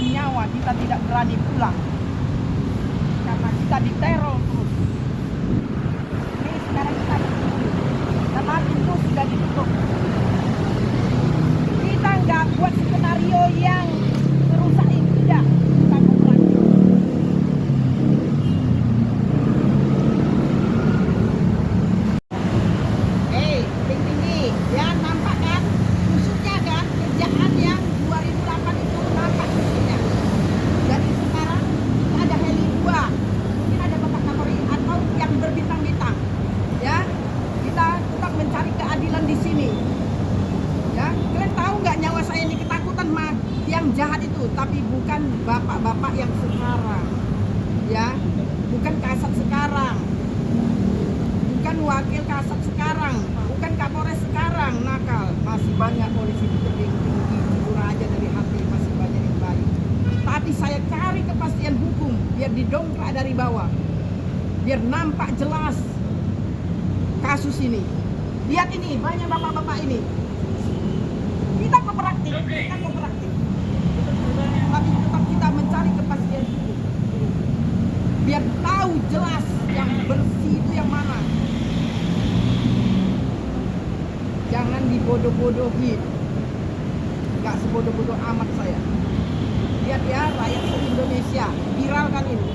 kehilangan nyawa, kita tidak berani pulang karena kita diteror terus. Ini sekarang kita bertemu karena pintu sudah ditutup. Kita nggak buat skenario yang merusak ini, tidak. Kita kooperatif. Tinggi-tinggi, ya nampak kan? Musuhnya kan, kerjaan yang 2008 itu nampak musuhnya. Jadi sekarang kita ada heli 2, mungkin ada Bapak Kapolri atau yang berbintang-bintang. Ya, kita tetap mencari keadilan di sini. Ya, kalian tahu nggak nyawa saya ini ketakutan mah yang jahat itu, tapi bukan bapak-bapak yang sekarang. Ya, bukan kasat sekarang. Bukan wakil kasat sekarang, bukan Kapolres sekarang nakal. Masih banyak polisi di tebing tinggi, jujur aja dari hati, masih banyak yang baik. Tapi saya cari kepastian hukum biar didongkrak dari bawah, biar nampak jelas kasus ini. Lihat ini, banyak bapak-bapak ini. Kita kooperatif, tapi tetap kita mencari kepastian hukum biar tahu jelas yang bersih itu yang mana. Jangan dibodoh-bodohin. Gak sebodoh-bodoh amat saya. Lihat ya, rakyat se-Indonesia viralkan ini.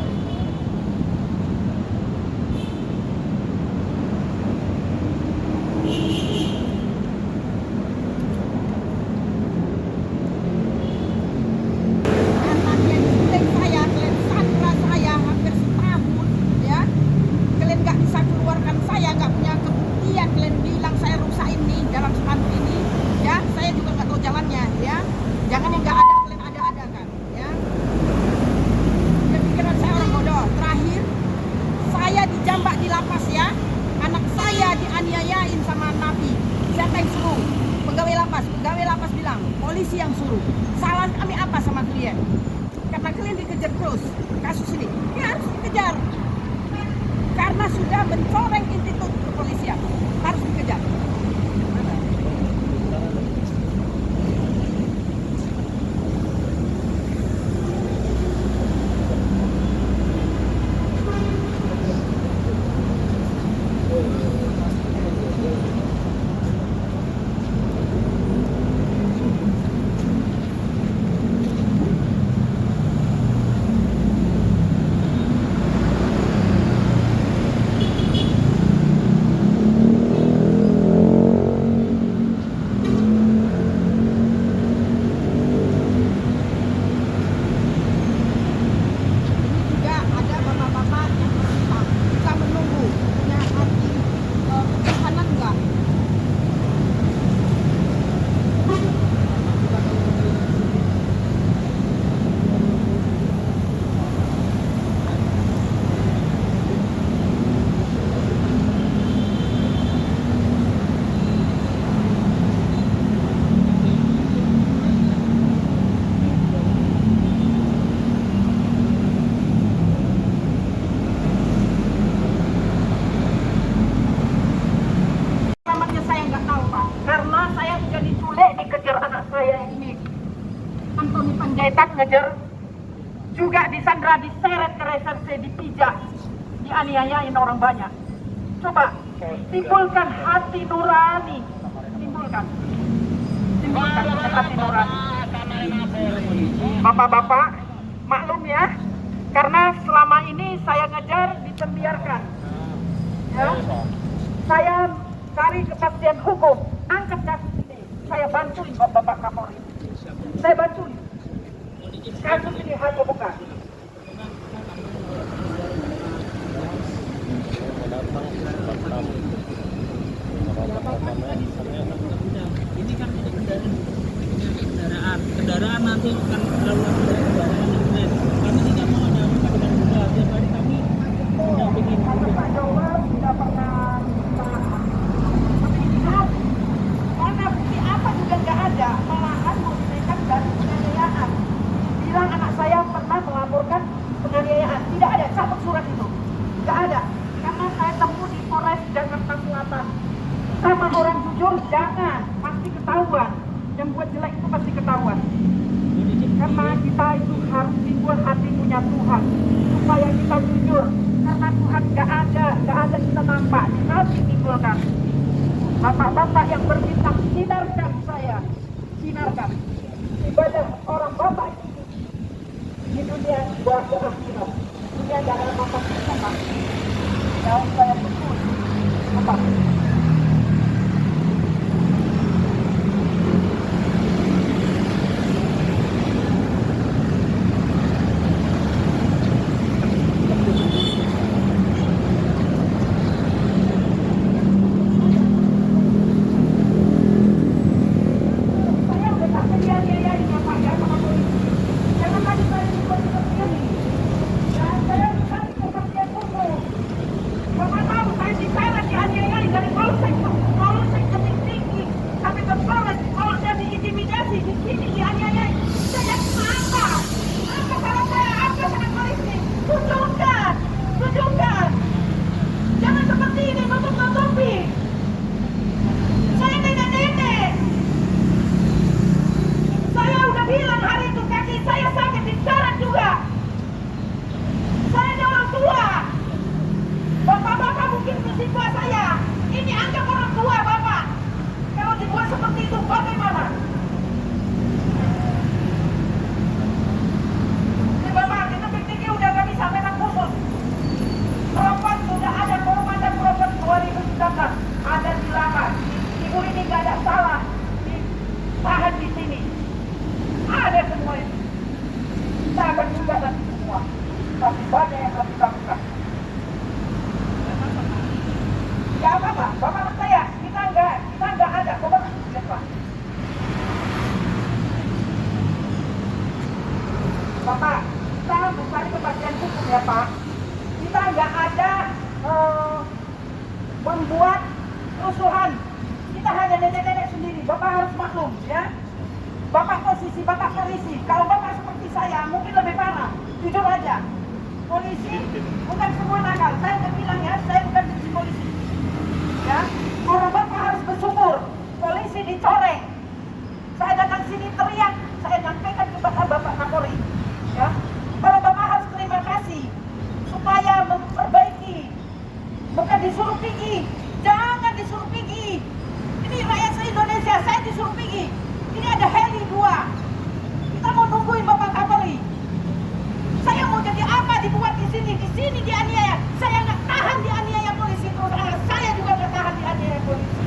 Karena kalian culik saya, kalian sandra saya hampir setahun, ya. Kalian gak bisa keluarkan saya, gak punya kebuktian. Kalian bilang saya rusak ini dalam spanduk ini, ya. Saya juga gak tahu jalannya, ya. Jangan yang gak ada, kalian ada-ada kan, ya. Pikiran saya orang bodoh. Terakhir, saya dijambak di lapas, ya. Anak saya dianiayain sama napi. Siapa yang suruh? Pegawai lapas bilang, polisi yang suruh. Salah kami apa sama kalian? Karena kalian dikejar terus kasus ini. Ya harus dikejar. Karena sudah mencoreng institut kepolisian. Harus dikejar. Ngejar juga disandra, diseret ke reserse, dipijak, dianiayain orang banyak. Coba timbulkan hati nurani, timbulkan hati nurani. Bapak-bapak maklum ya, karena selama ini saya ngejar ditembiarkan, ya. Saya cari kepastian hukum, angkat kasus ini, saya bantuin Bapak Kapolri, saya bantuin. Kasus ini hanya bukan. Ini kan kendaraan nanti akan terlalu kendaraan. Kami tidak mau ada kendaraan juga. Tiap hari kami mendampingi. Pak Jawa sudah pernah mana bukti apa juga nggak ada, malahan memberikan dari penganiayaan. Bilang anak saya pernah melaporkan penganiayaan, tidak ada, cabut surat itu, nggak ada. Karena saya temui di Polres Jakarta Selatan. Sama orang jujur jangan, pasti ketahuan. Yang buat jelek itu pasti ketahuan. Karena kita hanya Tuhan, supaya kita jujur. Karena Tuhan nggak ada kita nampak, harus ditimbulkan. Bapak-bapak yang berbintang, sinarkan saya, sinarkan ibadah orang bapak itu di dunia buat akhirat. Dunia nggak ada bapak kita, yang saya betul, bapak. Bapak, kita mencari kepastian hukum ya Pak. Kita nggak ada membuat kerusuhan. Kita hanya nenek-nenek sendiri. Bapak harus maklum ya. Bapak posisi, Bapak polisi. Kalau Bapak seperti saya, mungkin lebih parah. Jujur aja. Polisi bukan semua nakal. Saya udah bilang ya, saya bukan benci polisi. Ya, orang Bapak harus bersyukur. Polisi dicoreng. Saya datang sini teriak, saya nyampaikan kepada Bapak Kapolri. Ya, para bapak harus terima kasih supaya memperbaiki, bukan disuruh pergi, jangan disuruh pergi. Ini rakyat se-Indonesia, saya disuruh pergi. Ini ada heli 2, kita mau nungguin Bapak Kapolri. Saya mau jadi apa dibuat di sini dianiaya. Saya nggak tahan dianiaya polisi, terus saya juga nggak tahan dianiaya polisi.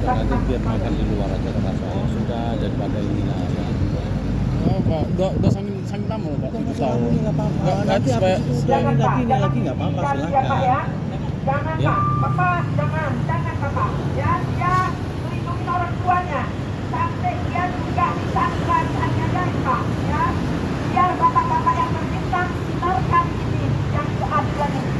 Nanti biar makan di luar aja karena saya sudah daripada ini lah ya. Oh, Pak, udah sangat lama Pak, 7 tahun. Nggak apa-apa. Nanti supaya Jangan Pak, ini lagi nggak apa-apa, ya, silakan. Pak, ya. Jangan Ya. Pak, Bapak jangan Bapak. Ya, dia melindungi orang tuanya sampai dia juga bisa dianiaya Pak. Ya, biar bapak-bapak yang berbintang sinarkan ini yang keadilan ini.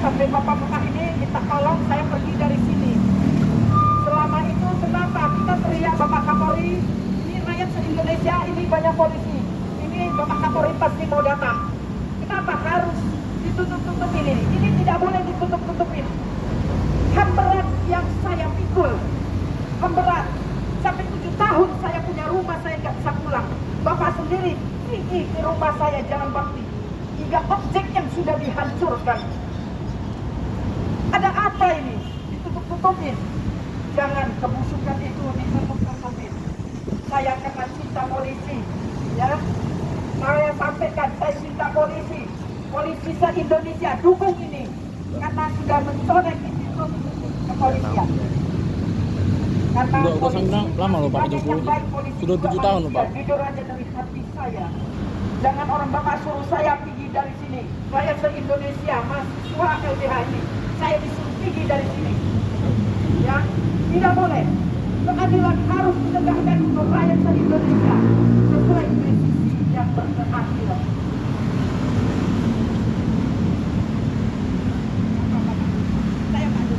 Sampai bapak-bapak ini kita tolong saya pergi dari sini. Selama itu kenapa kita teriak Bapak Kapolri? Ini rakyat se-Indonesia, ini banyak polisi. Ini ini Bapak Kapolri pasti mau datang. Kenapa harus ditutup-tutupin ini? Ini tidak boleh ditutup-tutupin. HAM berat yang saya pikul, HAM berat. Sampai 7 tahun saya punya rumah, saya nggak bisa pulang. Bapak sendiri pergi ke rumah saya Jalan Bakti. 3 objek yang sudah dihancurkan. Ada apa ini? Ditutup-tutupin. Jangan kebusukan itu ditutup-tutupin. Saya kena cinta polisi, ya. Saya sampaikan, saya cinta polisi. Polisi se-Indonesia dukung ini karena sudah mencoreng institusi kepolisian. Karena Udah polisi lama loh Pak, banyak yang baik, polisi sudah juga 7 tahun loh Pak. manusia. Jujur aja dari hati saya. Jangan orang Bapak suruh saya pergi dari sini. Rakyat se-Indonesia, mahasiswa LBH ini, saya disuruh pergi dari sini. Ya, tidak boleh. Keadilan harus ditegakkan untuk rakyat se-Indonesia sesuai presisi yang berkeadilan. Saya maju.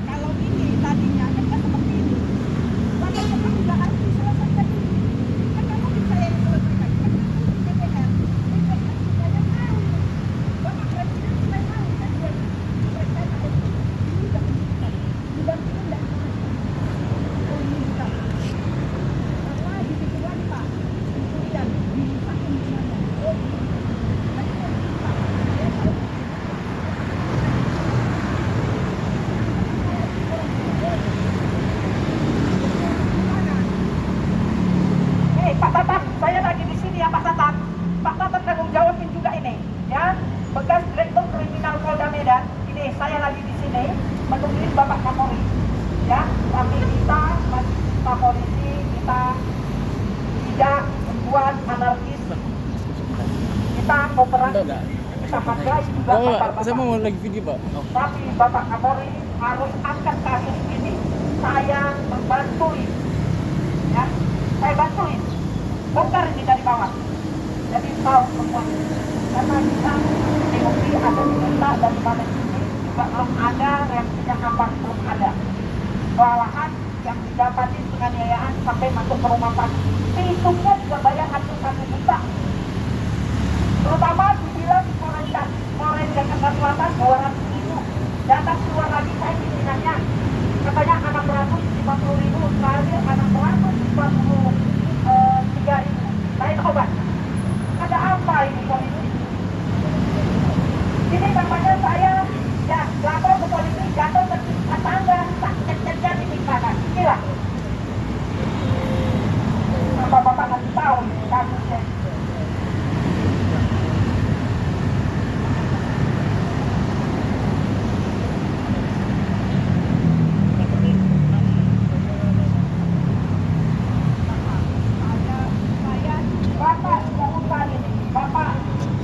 Kalau ini tadinya kan seperti ini. Makanya kan juga harus diselesaikan ini. Kan nggak mungkin saya yang selesaikan. Kan itu DPR. DPR saya tahu. Bapak Presiden saya tahu. Kan dia presiden ada ini udah pendidikan. Dibantuin dan pendidikan. Karena di situ lagi Pak. Kemudian dirusakin di sana. Pak Tatang, saya lagi di sini ya Pak Tatang. Pak Tatang tanggung jawabin juga ini, ya. Bekas Direktur Kriminal Polda Medan. Ini saya lagi di sini menungguin Bapak Kapolri, ya. Tapi kita masih Pak Polisi, kita tidak membuat anarkis. Kita kooperatif, kita hargai juga Oh, Bapak. saya mau lagi video Pak. Tapi Bapak Kapolri harus angkat kasus ini. Saya membantuin, ya. Saya bantuin. Bongkar ini dari bawah. Jadi tahu semua. Karena kita DOP ada di kita dan di mana ini juga belum ada reaksinya apa belum ada. Malahan yang didapatin penganiayaan sampai masuk ke rumah sakit. Hitungnya juga bayar hampir 1 juta. Terutama dibilang Polres Jakarta Selatan 200.000. Data keluar lagi saya pimpinannya. Katanya 650.000, terakhir 643.000. Lain obat. Ada apa ini polisi? Ini namanya saya ya lapor ke polisi, jatuh ke tangga, cek-ceknya di mana? Inilah. Bapak-bapak ngasih tahu kasusnya. Bapak tidak usah ini. Bapak,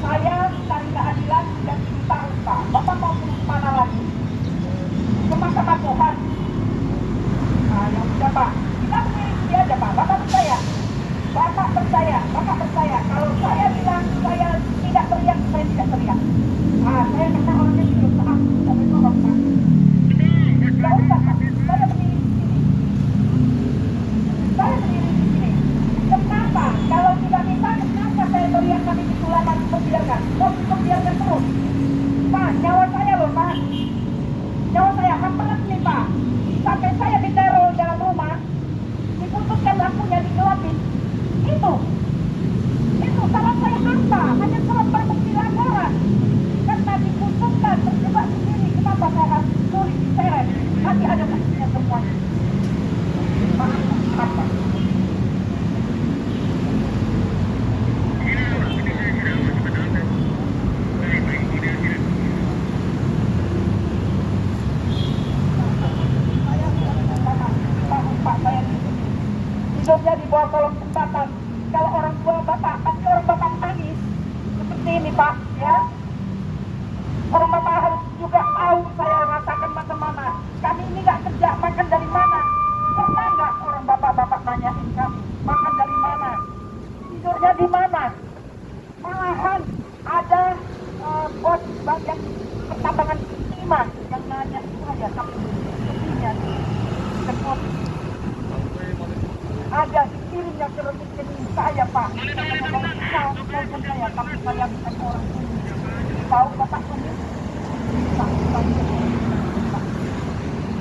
saya cari keadilan sudah 7 tahun Pak. Bapak mau kemana lagi? Ke mahkamah Tuhan. Nah, ya udah Pak. Kita sendiri aja Pak. Bapak percaya. Bapak percaya. Bapak percaya. Kalau saya bilang saya tidak teriak, saya tidak teriak. Ah, saya kata orangnya tidak taat. Sampai tolong Pak. Tidak usah Pak. Saya berdiri di sini. Saya berdiri di sini. Kenapa? Kalau tidak bisa, kenapa saya teriak kami ditulakan membiarkan? Kok membiarkan terus? Pak, nyawa saya loh Pak. Nyawa saya hampir nih Pak. Sampai saya diteror dalam rumah, diputuskan lampunya, digelapin. Itu salah saya apa? Hanya salah berbukti laporan. Karena diputuskan terjebak sendiri. Kenapa saya harus curi diseret? Nanti ada saksinya semuanya. Maaf, apa? Hidupnya di bawah kolong jembatan. Kalau orang tua Bapak, pasti orang Bapak menangis. Seperti ini Pak, ya. Orang Bapak harus juga tahu saya rasakan macam-mana. Kami ini nggak kerja, makan dari mana? Pernah nggak orang Bapak-Bapak nanyain kami, makan dari mana? Tidurnya di mana? Malahan ada bos bagian pertambangan timah yang naik hanya saya, tapi sepertinya semua ada dikirim yang ke rekening saya, Pak. Telepon saya, tapi saya bukan orang ini. Tahu Bapak ini?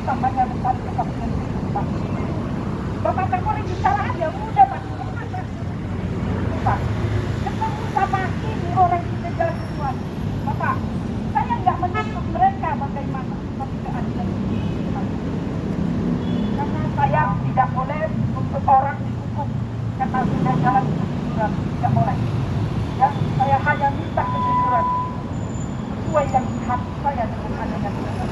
Tambahnya bukan kepastian Pak. Bapak tak boleh bicara aja, udah Pak. Pak, ketemu sama ini orang kita jalan Tuhan. Bapak, saya nggak menuntut mereka bagaimana, tapi keadilan ini. Karena saya tidak boleh untuk orang dihukum karena sudah jalan kejujuran, tidak boleh. Ya, saya hanya minta kejujuran sesuai yang di hati saya dengan adanya kejujuran.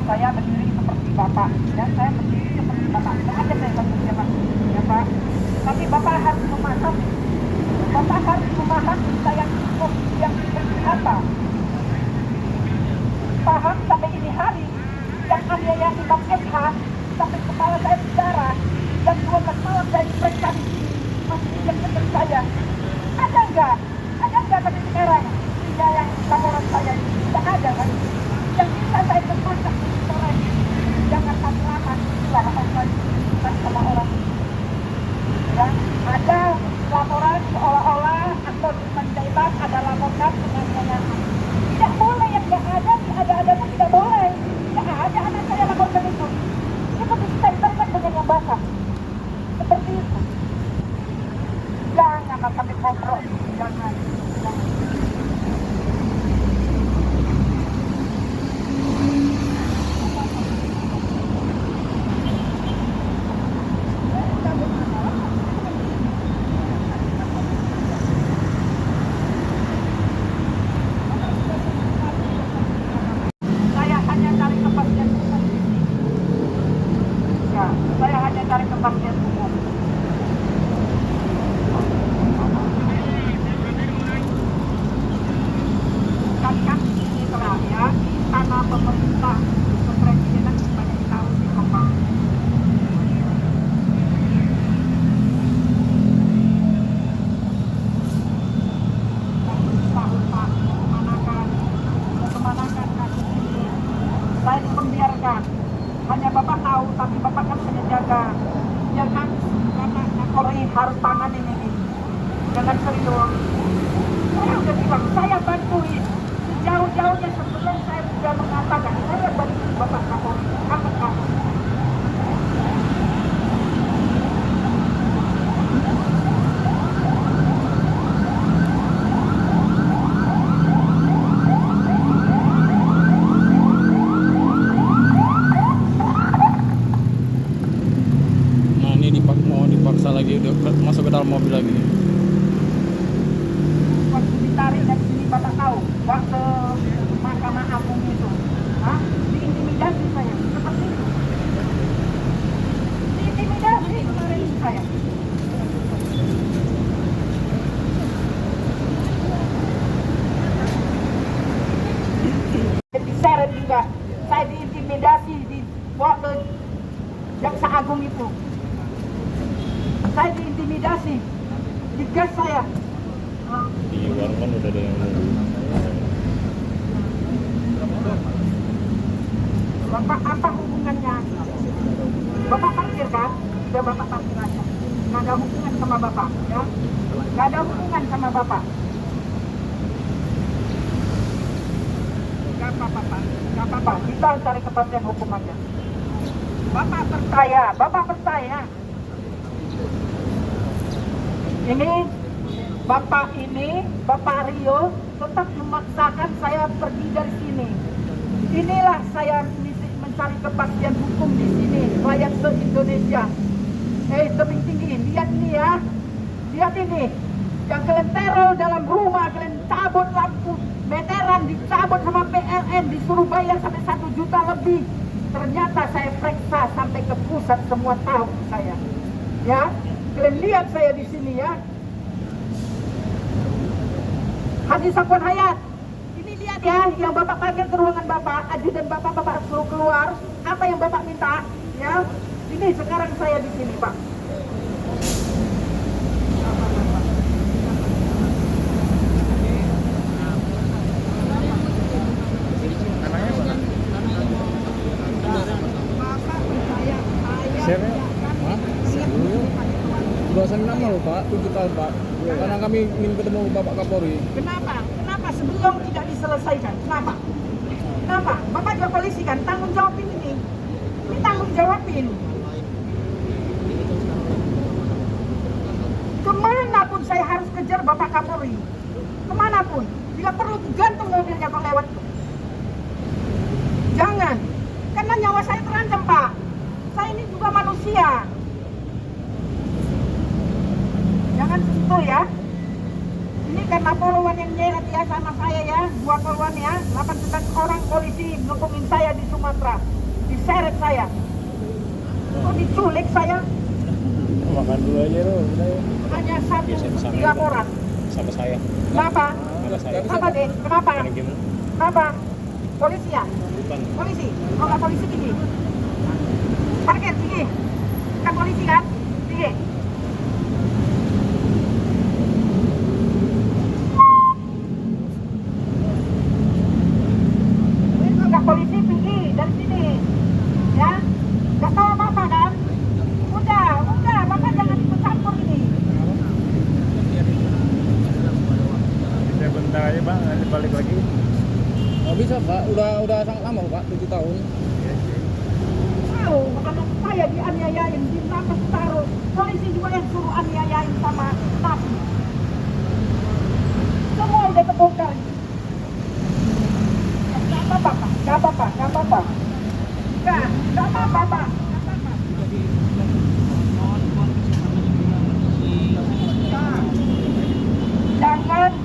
Saya berdiri seperti Bapak, dan saya berdiri seperti Bapak. Tidak ada saya berdiri ya Pak. Tapi Bapak harus memahami. Bapak harus memahami saya cukup yang seperti apa. Paham sampai ini hari yang aniaya Imam SH sampai kepala saya berdarah dan 12 malam saya diperiksa di sini masih yang dekat saya. Ada enggak? Ada enggak tapi sekarang yang laporan saya tidak ada kan? Yang bisa saya terpaksa orang jangan lama itulah orang sama orang. Ya, ada laporan seolah-olah atau menjebak ada laporan penganiayaan. Tidak boleh yang tidak ada pun tidak boleh. Tidak ada anak saya laporkan itu. Itu ditempelkan dengan yang basah. Seperti itu. Jangan sampai kontrol. Jangan. Saya hanya cari kepastian hukum. Kan ini terang ya, tanah pemerintah kepresidenan banyak tahu di Kompas. Tahun-tahun kemanakan kasus ini. Saya dibiarkan. Hanya Bapak tahu, tapi Bapak kan hanya jaga. Ya kan, karena Polri harus tanganin ini. Jangan serius. Saya udah bilang, saya bantuin. Jauh-jauhnya sebelum saya sudah mengatakan, saya bantuin Bapak Kapolri. Apa kamu? Mau dipaksa lagi udah masuk ke dalam mobil lagi. Waktu ditarik dari sini Bapak tahu, waktu Mahkamah Agung itu, diintimidasi saya, seperti itu. Diintimidasi kemarin saya. Diseret juga, saya diintimidasi di waktu Jaksa Agung itu. Saya diintimidasi, digas saya. Di warung kan udah ada yang nunggu. Bapak apa hubungannya? Bapak parkir kan? Sudah Bapak parkir aja. Nggak ada hubungan sama Bapak, ya? Nggak ada hubungan sama Bapak. Nggak apa-apa, Pak. Nggak apa-apa. Kita cari kepastian hukum aja. Bapak percaya. Bapak Rio tetap memaksakan saya pergi dari sini. Inilah saya mencari kepastian hukum di sini, rakyat se-Indonesia. Tebing tinggi, lihat ini ya. Lihat ini. Yang kalian teror dalam rumah, kalian cabut lampu meteran, dicabut sama PLN, disuruh bayar sampai 1 juta lebih. Ternyata saya periksa sampai ke pusat, semua tahu saya. Ya, kalian lihat saya di sini ya. Haji Safwan Hayat, ini lihat ya, yang Bapak panggil ke ruangan Bapak, ajudan Bapak suruh keluar, apa yang Bapak minta, ya. Ini sekarang saya di sini, Pak. lama loh Pak, 7 tahun Pak. Karena kami ingin ketemu Bapak Kapolri. Kenapa? Kenapa sebelum tidak diselesaikan? Kenapa? Kenapa? Bapak juga polisi kan, tanggung jawabin ini. Ini tanggung jawabin. Kemanapun saya harus kejar Bapak Kapolri. Kemanapun. Bila perlu gantung mobilnya kalau lewat. Jangan. Karena nyawa saya terancam Pak. Saya ini juga manusia. Jangan sentuh ya. Ini karena poluan yang nyeret ya sama saya ya. 2 poluan ya. 89 orang polisi ngepungin saya di Sumatera. Diseret saya. Kok diculik saya? Makan dulu aja loh. Hanya satu Biasa-biasa di aja. laporan. Sama saya. Kenapa? Sama saya. Kenapa deh? Kenapa? Kenapa? Polisi ya? Bukan. Polisi? Oh nggak polisi tinggi? Parkir tinggi? Bukan polisi kan? Tinggi? Nggak polisi tinggi dari sini ya? Nggak tahu apa-apa kan? Udah, Bapak jangan ikut campur ini. Bisa bentar aja Bang, nanti balik lagi. Oh bisa Pak, udah sangat lama Pak, 7 tahun. Tahu, anak saya dianiayain, ditangkap taruh. Polisi juga yang suruh aniayain sama napi. Semua udah kebongkar. Gak apa-apa, Pak. Gak apa-apa, gak apa-apa. Gak apa-apa, Pak.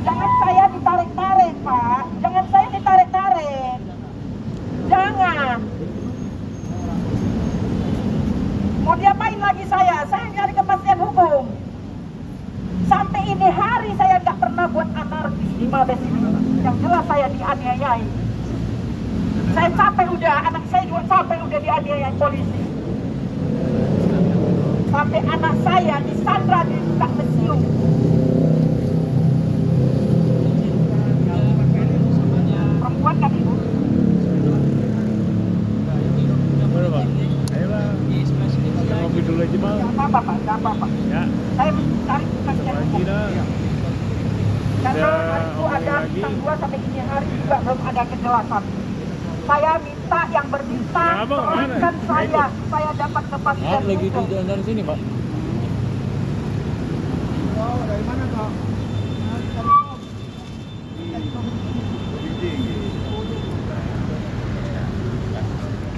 Jangan saya ditarik-tarik, Pak. Jangan saya ditarik-tarik. Jangan. Mau diapain lagi saya? Saya nyari kepastian hukum. Sampai ini hari saya nggak pernah buat anarkis di Mabes ini. Yang jelas saya dianiayai. Saya capek udah, anak saya juga capek udah dianiayai polisi. Sampai anak saya disandra di tak mesiu. Perempuan kan ibu? Mana Bang? Ayo Bang. Kita ngopi dulu aja Bang. Gak apa-apa, Pak. Gak apa-apa. Ya. Saya mencari kepastian Lagi hukum. dah. Karena Udah hari itu omongin ada lagi. bintang 2 sampai ini hari juga belum ada kejelasan. Saya minta yang berbintang Ya, Bang, mana? turunkan saya supaya dapat kepastian Lagi di hukum. jalan dari sini Pak. Oh, dari mana kok?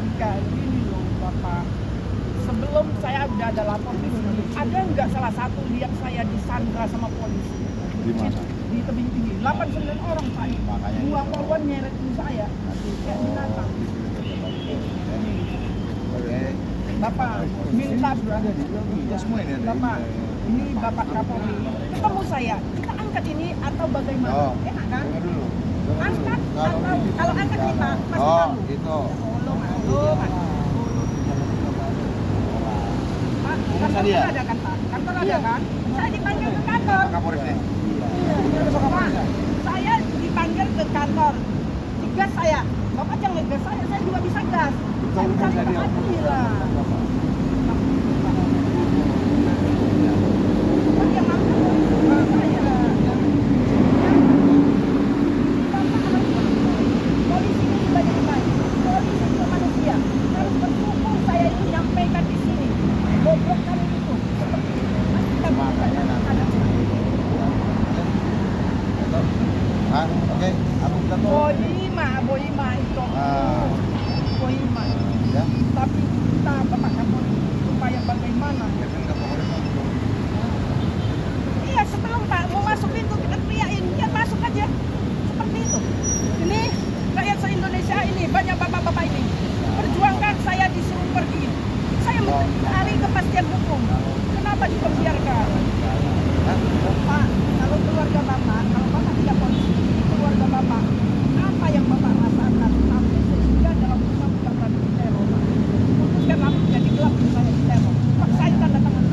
Enggak, gini loh Bapak. Sebelum saya udah ada lapor di sini, ada nggak salah satu lihat saya disandra sama polisi? Di mana? Di tebing tinggi. 89 orang Pak. Makanya 2 poluan nyeretin saya. Kayak binatang. Bapak, minta Bapak, ini Bapak Kapolri. Ketemu saya, kita angkat ini atau bagaimana? Enak kan? Angkat atau kalau angkat kita pasti malu. Gitu. Ya Allah, malu. Pak, kantor ada kan Pak? Kantor ada kan? Saya dipanggil ke kantor. Kapolres nih. Pak, saya dipanggil ke kantor. Digas saya. Bapak jangan ngegas saya juga bisa gas. Saya mencari keadilan. Pak yang angkat polisi saya. Polisi ini sebagai baik. Polisi itu manusia. Harus bersyukur saya itu nyampaikan di sini. Goblok kali itu. Seperti itu. Nanti kita Makanya nanti. Ah, oke. Aku bilang Boima itu. Ah. Boima. Ya. Tapi kita Bapak Kapolri supaya bagaimana? Iya sebelum Pak mau masuk pintu kita teriakin, ya masuk aja. Seperti itu. Ini rakyat se-Indonesia ini banyak bapak-bapak ini perjuangkan saya disuruh pergi. Saya mencari kepastian hukum. Kenapa dibiarkan? Pak, kalau keluarga Bapak, kalau Bapak tidak polisi, keluarga Bapak, apa yang Bapak rasakan sampai sehingga dalam usaha bukan teror? Putuskan lampu jadi gelap saya di teror. Pak, saya tanda tangan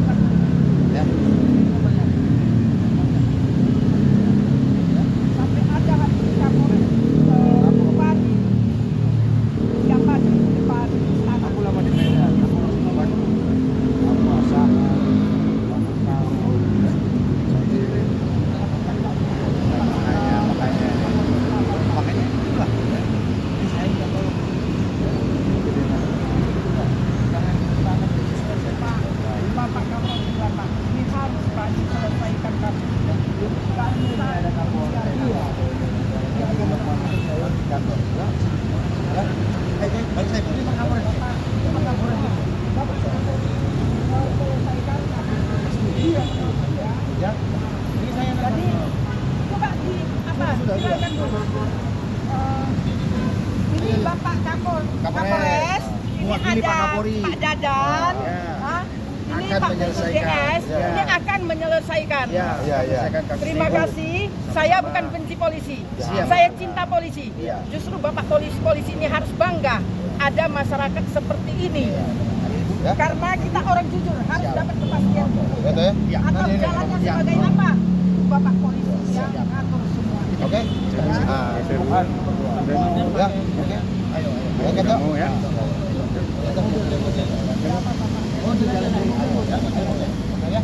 ada Kapolres. Iya. Kantor. Ya. Baik saya ini Pak Kapolres. Pak Kapolres. Ya. Ini saya Jadi coba di apa? Sudah. Silakan dulu. Ini Bapak Kapolres. Ini Mewakili ada Pak Kapolri. Pak Dadan. Ya. Hah? Ini Akan Pak menyelesaikan. DS. Ya. Ini akan menyelesaikan. Ya. Terima kasih. Saya bukan benci polisi. Siap. Saya cinta polisi. Iya. Justru Bapak polisi ini harus bangga ada masyarakat seperti ini. Ya. Karena kita orang jujur harus dapat kepastian. Betul ya? Atau jalannya sebagai apa? Bapak polisi yang ngatur semua. Oke. Ya, oke. Ayo. Ayo kita. Mau ya. Oh, di jalan dulu. Ya.